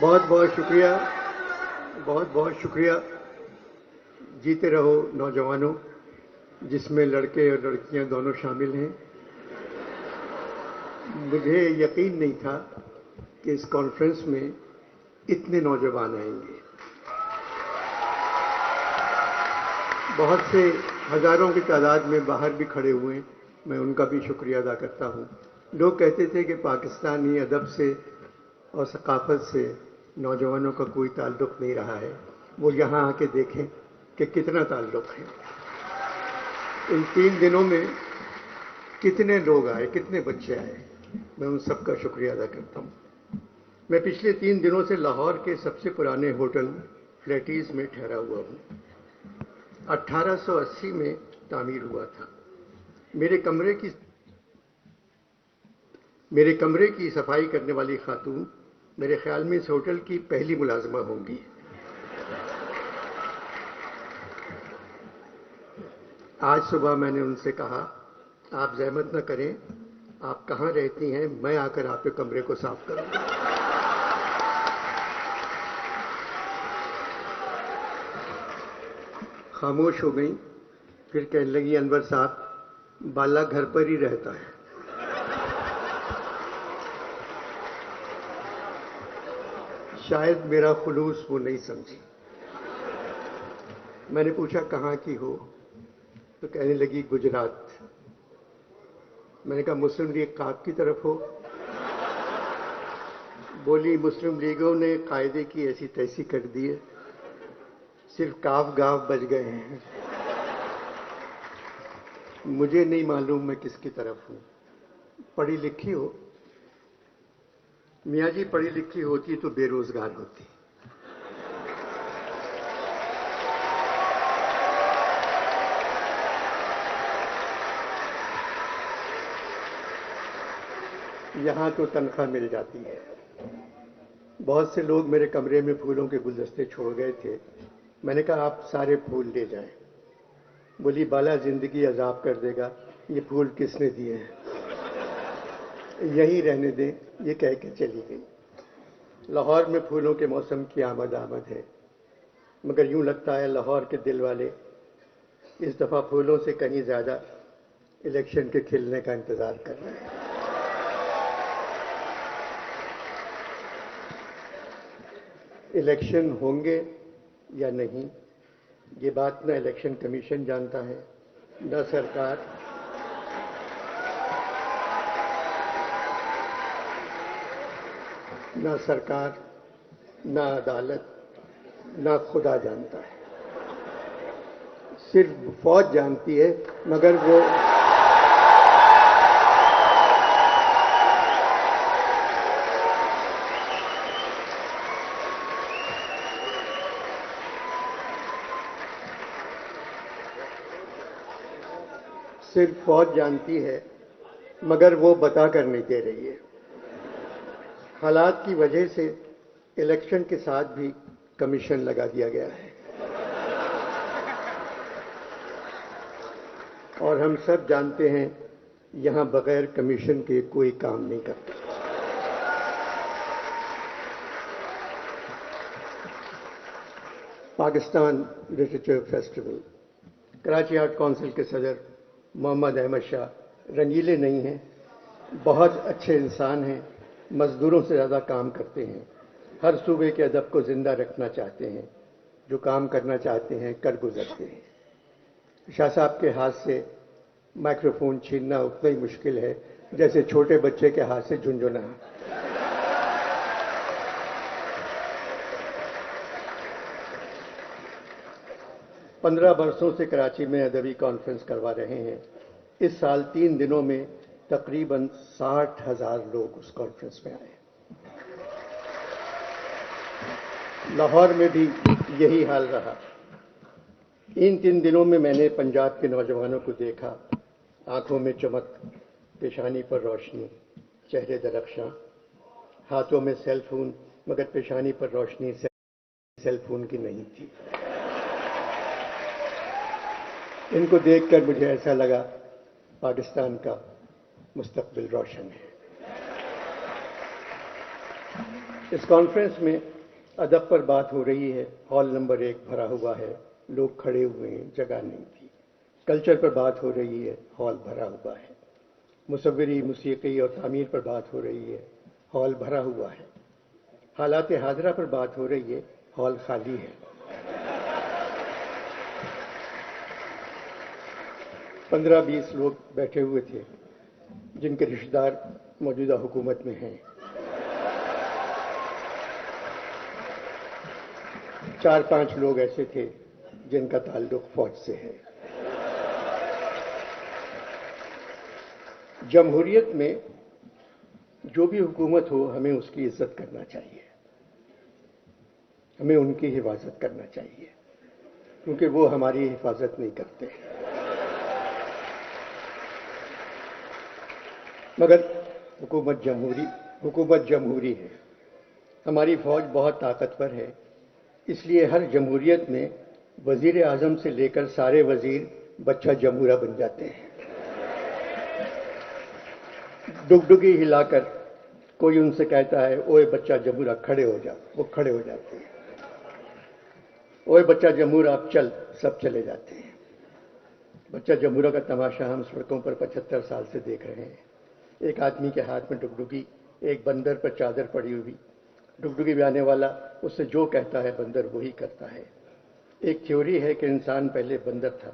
بہت بہت شکریہ، بہت بہت شکریہ۔ جیتے رہو نوجوانوں، جس میں لڑکے اور لڑکیاں دونوں شامل ہیں۔ مجھے یقین نہیں تھا کہ اس کانفرنس میں اتنے نوجوان آئیں گے۔ بہت سے ہزاروں کی تعداد میں باہر بھی کھڑے ہوئے ہیں، میں ان کا بھی شکریہ ادا کرتا ہوں۔ لوگ کہتے تھے کہ پاکستانی ادب سے اور ثقافت سے نوجوانوں کا کوئی تعلق نہیں رہا ہے، وہ یہاں آ کے دیکھیں کہ کتنا تعلق ہے۔ ان 3 دنوں میں کتنے لوگ آئے، کتنے بچے آئے، میں ان سب کا شکریہ ادا کرتا ہوں۔ میں پچھلے 3 دنوں سے لاہور کے سب سے پرانے ہوٹل فلیٹیز میں ٹھہرا ہوا ہوں۔ 1880 میں تعمیر ہوا تھا۔ میرے کمرے کی صفائی کرنے والی خاتون میرے خیال میں اس ہوٹل کی پہلی ملازمہ ہوں گی۔ آج صبح میں نے ان سے کہا، آپ زحمت نہ کریں، آپ کہاں رہتی ہیں، میں آ کر آپ کے کمرے کو صاف کروں گا۔ خاموش ہو گئیں، پھر کہنے لگی، انور صاحب بالا گھر پر ہی رہتا ہے۔ شاید میرا خلوص وہ نہیں سمجھی۔ میں نے پوچھا کہاں کی ہو، تو کہنے لگی گجرات۔ میں نے کہا مسلم لیگ قات کی طرف ہو؟ بولی مسلم لیگوں نے قاعدے کی ایسی تیسی کر دی ہے، صرف کاف گاف بچ گئے ہیں۔ مجھے نہیں معلوم میں کس کی طرف ہوں۔ پڑھی لکھی ہو؟ میاں جی پڑھی لکھی ہوتی تو بے روزگار ہوتی۔ یہاں تو تنخواہ مل جاتی ہے۔ بہت سے لوگ میرے کمرے میں پھولوں کے گلدستے چھوڑ گئے تھے۔ میں نے کہا آپ سارے پھول لے جائیں۔ بولی بالا زندگی عذاب کر دے گا، یہ پھول کس نے دیے ہیں، یہی رہنے دیں، یہ کہہ کے چلی گئی۔ لاہور میں پھولوں کے موسم کی آمد ہے، مگر یوں لگتا ہے لاہور کے دل والے اس دفعہ پھولوں سے کہیں زیادہ الیکشن کے کھلنے کا انتظار کر رہے ہیں۔ الیکشن ہوں گے یا نہیں، یہ بات نہ الیکشن کمیشن جانتا ہے، نہ سرکار، نہ عدالت، نہ خدا جانتا ہے۔ صرف فوج جانتی ہے، مگر وہ بتا کر نہیں دے رہی ہے۔ حالات کی وجہ سے الیکشن کے ساتھ بھی کمیشن لگا دیا گیا ہے، اور ہم سب جانتے ہیں یہاں بغیر کمیشن کے کوئی کام نہیں کرتا۔ Pakistan literature festival, Karachi art council کے صدر محمد احمد شاہ رنگیلے نہیں ہیں، بہت اچھے انسان ہیں، مزدوروں سے زیادہ کام کرتے ہیں، ہر صوبے کے ادب کو زندہ رکھنا چاہتے ہیں، جو کام کرنا چاہتے ہیں کر گزرتے ہیں۔ شاہ صاحب کے ہاتھ سے مائکروفون چھیننا اتنا ہی مشکل ہے جیسے چھوٹے بچے کے ہاتھ سے جھنجھونا۔ 15 برسوں سے کراچی میں ادبی کانفرنس کروا رہے ہیں۔ اس سال 3 دنوں میں تقریباً 60,000 لوگ اس کانفرنس میں آئے۔ لاہور میں بھی یہی حال رہا۔ ان 3 دنوں میں نے پنجاب کے نوجوانوں کو دیکھا، آنکھوں میں چمک، پیشانی پر روشنی، چہرے درخشاں، ہاتھوں میں سیل فون، مگر پیشانی پر روشنی سیل فون کی نہیں تھی۔ ان کو دیکھ کر مجھے ایسا لگا پاکستان کا مستقبل روشن ہے۔ اس کانفرنس میں ادب پر بات ہو رہی ہے، ہال نمبر 1 بھرا ہوا ہے، لوگ کھڑے ہوئے ہیں، جگہ نہیں تھی۔ کلچر پر بات ہو رہی ہے، ہال بھرا ہوا ہے۔ مصوری، موسیقی اور تعمیر پر بات ہو رہی ہے، ہال بھرا ہوا ہے۔ حالات حاضرہ پر بات ہو رہی ہے، ہال خالی ہے۔ 15-20 لوگ بیٹھے ہوئے تھے جن کے رشتہ دار موجودہ حکومت میں ہیں۔ 4-5 لوگ ایسے تھے جن کا تعلق فوج سے ہے۔ جمہوریت میں جو بھی حکومت ہو، ہمیں اس کی عزت کرنا چاہیے، ہمیں ان کی حفاظت کرنا چاہیے، کیونکہ وہ ہماری حفاظت نہیں کرتے۔ مگر حکومت جمہوری ہے، ہماری فوج بہت طاقتور ہے، اس لیے ہر جمہوریت میں وزیر اعظم سے لے کر سارے وزیر بچہ جمہورہ بن جاتے ہیں۔ ڈگڈگی ہلا کر کوئی ان سے کہتا ہے اوے بچہ جمہورہ کھڑے ہو جا، وہ کھڑے ہو جاتے ہیں۔ اوے بچہ جمہورہ اب چل، سب چلے جاتے ہیں۔ بچہ جمہورہ کا تماشا ہم سڑکوں پر 75 سال سے دیکھ رہے ہیں۔ ایک آدمی کے ہاتھ میں ڈگڈگی، ایک بندر پر چادر پڑی ہوئی، ڈگڈگی بجانے والا اس سے جو کہتا ہے بندر وہی کرتا ہے۔ ایک تھیوری ہے کہ انسان پہلے بندر تھا،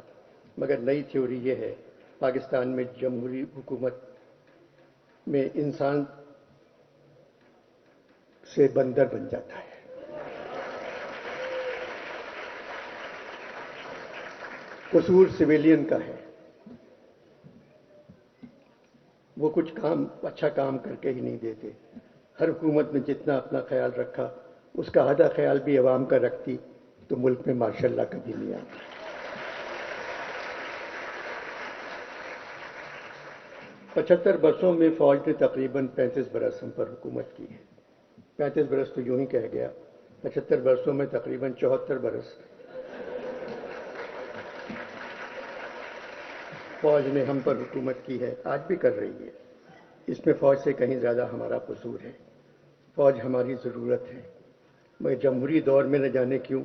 مگر نئی تھیوری یہ ہے پاکستان میں جمہوری حکومت میں انسان سے بندر بن جاتا ہے۔ قصور سویلین کا ہے، وہ کچھ اچھا کام کر کے ہی نہیں دیتے۔ ہر حکومت نے جتنا اپنا خیال رکھا، اس کا آدھا خیال بھی عوام کا رکھتی تو ملک میں ماشاء اللہ کبھی نہیں آتا۔ 75 برسوں میں فوج نے تقریباً 35 برس ہم پر حکومت کی ہے۔ 35 برس تو یوں ہی کہہ گیا، 75 برسوں میں تقریباً 74 برس فوج نے ہم پر حکومت کی ہے، آج بھی کر رہی ہے۔ اس میں فوج سے کہیں زیادہ ہمارا قصور ہے۔ فوج ہماری ضرورت ہے، مگر جمہوری دور میں نہ جانے کیوں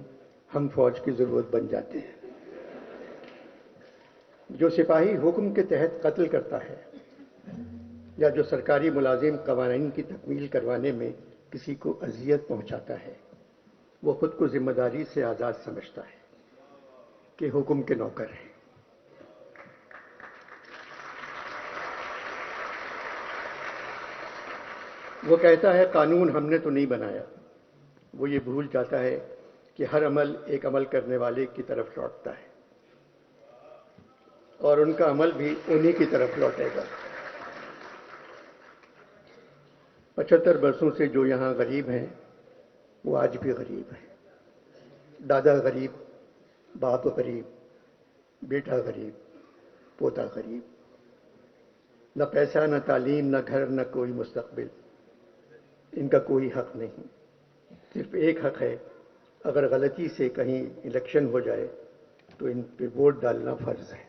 ہم فوج کی ضرورت بن جاتے ہیں۔ جو سپاہی حکم کے تحت قتل کرتا ہے یا جو سرکاری ملازم قوانین کی تکمیل کروانے میں کسی کو اذیت پہنچاتا ہے، وہ خود کو ذمہ داری سے آزاد سمجھتا ہے کہ حکم کے نوکر ہیں۔ وہ کہتا ہے قانون ہم نے تو نہیں بنایا، وہ یہ بھول جاتا ہے کہ ہر عمل ایک عمل کرنے والے کی طرف لوٹتا ہے اور ان کا عمل بھی انہی کی طرف لوٹے گا۔ 75 برسوں سے جو یہاں غریب ہیں وہ آج بھی غریب ہیں۔ دادا غریب، باپ غریب، بیٹا غریب، پوتا غریب، نہ پیسہ، نہ تعلیم، نہ گھر، نہ کوئی مستقبل، ان کا کوئی حق نہیں۔ صرف ایک حق ہے، اگر غلطی سے کہیں الیکشن ہو جائے تو ان پہ ووٹ ڈالنا فرض ہے۔